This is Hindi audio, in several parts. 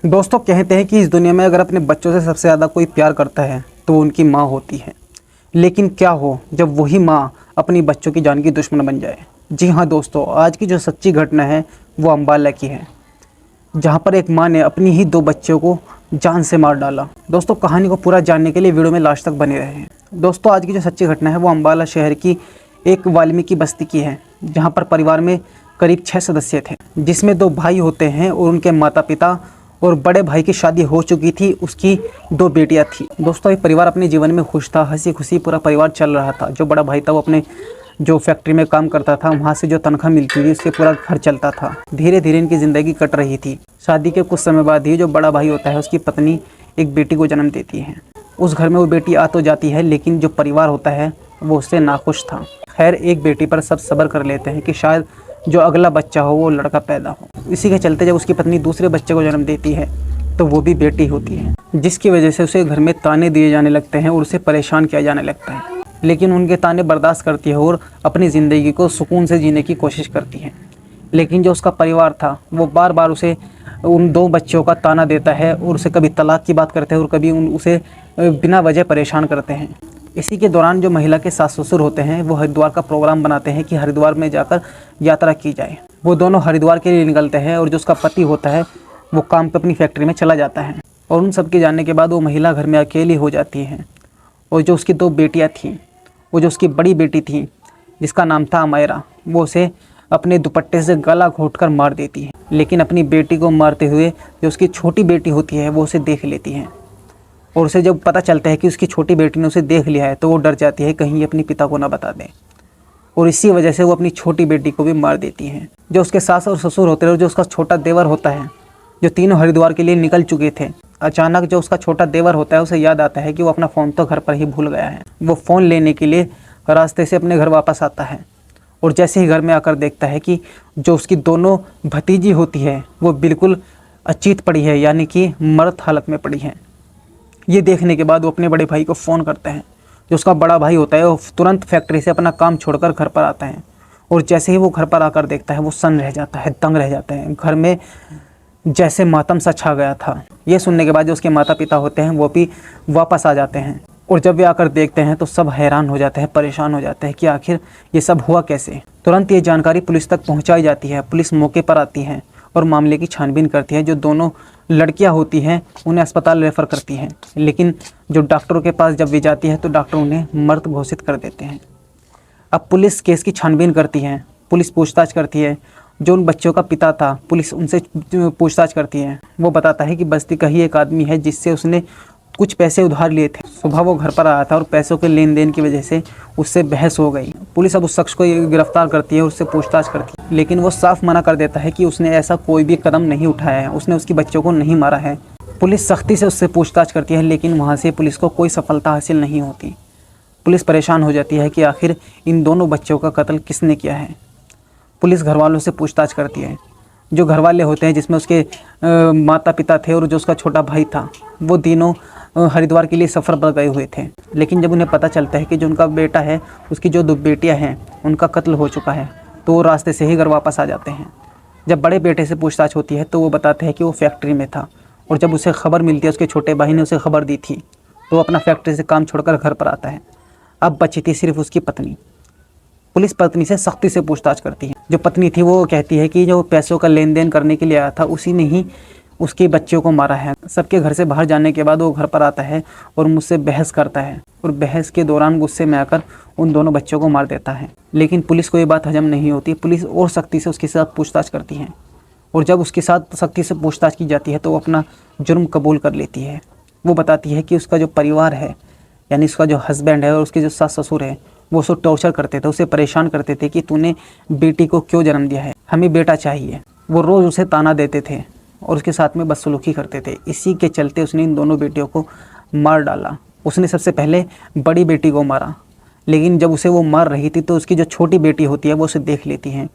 दोस्तों कहते हैं कि इस दुनिया में अगर अपने बच्चों से सबसे ज़्यादा कोई प्यार करता है तो वो उनकी माँ होती है। लेकिन क्या हो जब वही माँ अपनी बच्चों की जान की दुश्मन बन जाए। जी हाँ दोस्तों, आज की जो सच्ची घटना है वो अम्बाला की है, जहाँ पर एक माँ ने अपनी ही 2 बच्चों को जान से मार डाला। दोस्तों कहानी को पूरा जानने के लिए वीडियो में लास्ट तक बने रहें। दोस्तों आज की जो सच्ची घटना है वो अम्बाला शहर की एक वाल्मीकि बस्ती की है, जहाँ पर परिवार में करीब 6 सदस्य थे, जिसमें 2 भाई होते हैं और उनके माता पिता, और बड़े भाई की शादी हो चुकी थी, उसकी 2 बेटियां थी। दोस्तों ये परिवार अपने जीवन में खुश था, हंसी खुशी पूरा परिवार चल रहा था। जो बड़ा भाई था वो अपने जो फैक्ट्री में काम करता था, वहाँ से जो तनख्वाह मिलती थी उससे पूरा घर चलता था। धीरे धीरे इनकी ज़िंदगी कट रही थी। शादी के कुछ समय बाद ही जो बड़ा भाई होता है उसकी पत्नी एक बेटी को जन्म देती है। उस घर में वो बेटी आ तो जाती है, लेकिन जो परिवार होता है वो उससे नाखुश था। खैर एक बेटी पर सब सब्र कर लेते हैं कि शायद जो अगला बच्चा हो वो लड़का पैदा हो। इसी के चलते जब उसकी पत्नी दूसरे बच्चे को जन्म देती है तो वो भी बेटी होती है, जिसकी वजह से उसे घर में ताने दिए जाने लगते हैं और उसे परेशान किया जाने लगता है। लेकिन उनके ताने बर्दाश्त करती है और अपनी ज़िंदगी को सुकून से जीने की कोशिश करती है। लेकिन जो उसका परिवार था वो बार बार उसे उन 2 बच्चों का ताना देता है और उसे कभी तलाक की बात करते हैं और कभी उसे बिना वजह परेशान करते हैं। इसी के दौरान जो महिला के सास ससुर होते हैं वो हरिद्वार का प्रोग्राम बनाते हैं कि हरिद्वार में जाकर यात्रा की जाए। वो दोनों हरिद्वार के लिए निकलते हैं और जो उसका पति होता है वो काम पे अपनी फैक्ट्री में चला जाता है। और उन सब के जाने के बाद वो महिला घर में अकेली हो जाती है। और जो उसकी 2 बेटियां थीं, वो जो उसकी बड़ी बेटी थी जिसका नाम था अमायरा, वो उसे अपने दुपट्टे से गला घोंट कर मार देती है। लेकिन अपनी बेटी को मारते हुए जो उसकी छोटी बेटी होती है वो उसे देख लेती है। और उसे जब पता चलता है कि उसकी छोटी बेटी ने उसे देख लिया है तो वो डर जाती है कहीं अपने पिता को ना बता दें, और इसी वजह से वो अपनी छोटी बेटी को भी मार देती हैं। जो उसके सास और ससुर होते हैं और जो उसका छोटा देवर होता है, जो तीनों हरिद्वार के लिए निकल चुके थे, अचानक जो उसका छोटा देवर होता है उसे याद आता है कि वो अपना फ़ोन तो घर पर ही भूल गया है। वो फ़ोन लेने के लिए रास्ते से अपने घर वापस आता है और जैसे ही घर में आकर देखता है कि जो उसकी दोनों भतीजी होती है वो बिल्कुल अचीत पड़ी है, यानी कि मृत हालत में पड़ी है। ये देखने के बाद वो अपने बड़े भाई को फ़ोन करते हैं। जो उसका बड़ा भाई होता है वो तुरंत फैक्ट्री से अपना काम छोड़कर घर पर आता है और जैसे ही वो घर पर आकर देखता है वो सन्न रह जाता है, दंग रह जाता है। घर में जैसे मातम सा छा गया था। ये सुनने के बाद जो उसके माता पिता होते हैं वो भी वापस आ जाते हैं और जब वे आकर देखते हैं तो सब हैरान हो जाते हैं, परेशान हो जाते हैं कि आखिर ये सब हुआ कैसे। तुरंत ये जानकारी पुलिस तक पहुंचाई जाती है। पुलिस मौके पर आती है और मामले की छानबीन करती है। जो दोनों लड़कियां होती हैं उन्हें अस्पताल रेफ़र करती हैं, लेकिन जो डॉक्टरों के पास जब वे जाती है तो डॉक्टर उन्हें मृत घोषित कर देते हैं। अब पुलिस केस की छानबीन करती है, पुलिस पूछताछ करती है। जो उन बच्चों का पिता था, पुलिस उनसे पूछताछ करती है। वो बताता है कि बस्ती का ही एक आदमी है जिससे उसने कुछ पैसे उधार लिए थे। सुबह वो घर पर आया था और पैसों के लेन देन की वजह से उससे बहस हो गई। पुलिस अब उस शख्स को गिरफ्तार करती है और उससे पूछताछ करती है, लेकिन वो साफ मना कर देता है कि उसने ऐसा कोई भी कदम नहीं उठाया है, उसने उसकी बच्चों को नहीं मारा है। पुलिस सख्ती से उससे पूछताछ करती है, लेकिन वहाँ से पुलिस को कोई सफलता हासिल नहीं होती। पुलिस परेशान हो जाती है कि आखिर इन दोनों बच्चों का कत्ल किसने किया है। पुलिस घर वालों से पूछताछ करती है। जो घर वाले होते हैं जिसमें उसके माता पिता थे और जो उसका छोटा भाई था, वो तीनों हरिद्वार के लिए सफ़र पर गए हुए थे। लेकिन जब उन्हें पता चलता है कि जो उनका बेटा है, उसकी जो 2 बेटियां हैं उनका कत्ल हो चुका है, तो वो रास्ते से ही घर वापस आ जाते हैं। जब बड़े बेटे से पूछताछ होती है तो वो बताते हैं कि वो फैक्ट्री में था और जब उसे खबर मिलती है, उसके छोटे भाई ने उसे खबर दी थी, तो वो अपना फैक्ट्री से काम छोड़कर घर पर आता है। अब बची थी सिर्फ उसकी पत्नी। पुलिस पत्नी से सख्ती से पूछताछ करती है। जो पत्नी थी वो कहती है कि जो पैसों का लेन देन करने के लिए आया था उसी ने ही उसके बच्चों को मारा है। सबके घर से बाहर जाने के बाद वो घर पर आता है और मुझसे बहस करता है और बहस के दौरान गुस्से में आकर उन दोनों बच्चों को मार देता है। लेकिन पुलिस को ये बात हजम नहीं होती। पुलिस और सख्ती से उसके साथ पूछताछ करती है और जब उसके साथ सख्ती से पूछताछ की जाती है तो वो अपना जुर्म कबूल कर लेती है। वो बताती है कि उसका जो परिवार है, यानी उसका जो हस्बैंड है और उसके जो सास ससुर है, वो उसे टॉर्चर करते थे, उसे परेशान करते थे कि तूने बेटी को क्यों जन्म दिया है, हमें बेटा चाहिए। वो रोज़ उसे ताना देते थे और उसके साथ में बदसलूकी करते थे। इसी के चलते उसने इन दोनों बेटियों को मार डाला। उसने सबसे पहले बड़ी बेटी को मारा, लेकिन जब उसे वो मार रही थी तो उसकी जो छोटी बेटी होती है वो उसे देख लेती हैं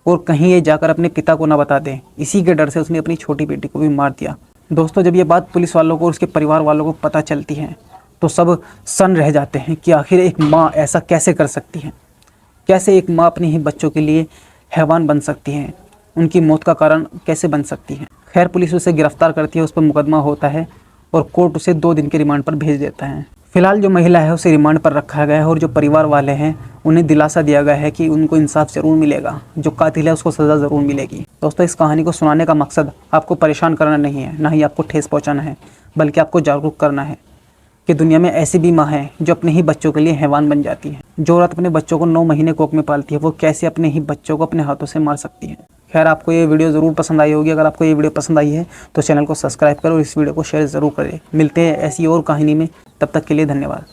और कहीं ये जाकर अपने पिता को ना बता दें, इसी के डर से उसने अपनी छोटी बेटी को भी मार दिया। दोस्तों जब ये बात पुलिस वालों को और उसके परिवार वालों को पता चलती है तो सब सन्न रह जाते हैं कि आखिर एक माँ ऐसा कैसे कर सकती है। कैसे एक माँ अपने ही बच्चों के लिए हैवान बन सकती है। उनकी मौत का कारण कैसे बन सकती है। खैर पुलिस उसे गिरफ्तार करती है, उस पर मुकदमा होता है और कोर्ट उसे 2 दिन के रिमांड पर भेज देता है। फिलहाल जो महिला है उसे रिमांड पर रखा गया है और जो परिवार वाले हैं उन्हें दिलासा दिया गया है कि उनको इंसाफ ज़रूर मिलेगा, जो कातिल है उसको सज़ा ज़रूर मिलेगी। दोस्तों, इस कहानी को सुनाने का मकसद आपको परेशान करना नहीं है, ना ही आपको ठेस पहुंचाना है, बल्कि आपको जागरूक करना है कि दुनिया में ऐसी भी माँ है जो अपने ही बच्चों के लिए हैवान बन जाती है। जो औरत अपने बच्चों को 9 महीने कोख में पालती है, वो कैसे अपने ही बच्चों को अपने हाथों से मार सकती है। खैर, आपको ये वीडियो ज़रूर पसंद आई होगी। अगर आपको ये वीडियो पसंद आई है तो चैनल को सब्सक्राइब करो और इस वीडियो को शेयर ज़रूर करें। मिलते हैं ऐसी और कहानी में, तब तक के लिए धन्यवाद।